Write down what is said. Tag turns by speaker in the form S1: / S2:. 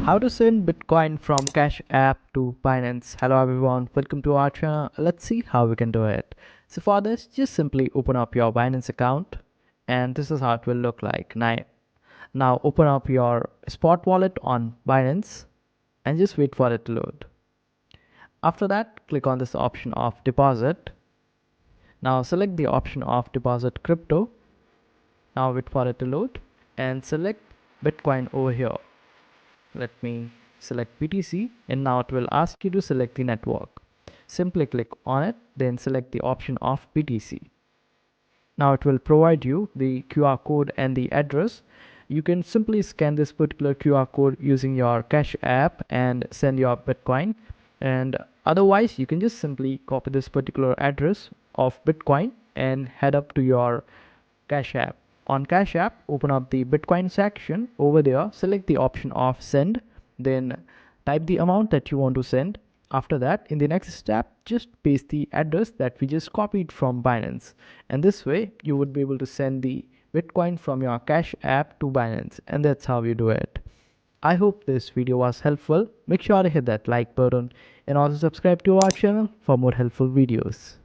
S1: How to send Bitcoin from Cash App to Binance. Hello everyone, welcome to our channel. Let's see how we can do it. So for this, just simply open up your Binance account and this is how it will look like. Now open up your spot wallet on Binance and just wait for it to load. After that, click on this option of deposit. Now select the option of deposit crypto. Now wait for it to load and select Bitcoin over here. Let me select BTC and now it will ask you to select the network. Simply click on it, then select the option of BTC. Now it will provide you the QR code and the address. You can simply scan this particular QR code using your Cash App and send your Bitcoin. And otherwise, you can just simply copy this particular address of Bitcoin and head up to your Cash App. On Cash App, open up the Bitcoin section. Over there, select the option of send, then type the amount that you want to send. After that, in the next step, just paste the address that we just copied from Binance. And this way, you would be able to send the Bitcoin from your Cash App to Binance. And that's how you do it. I hope this video was helpful. Make sure to hit that like button and also subscribe to our channel for more helpful videos.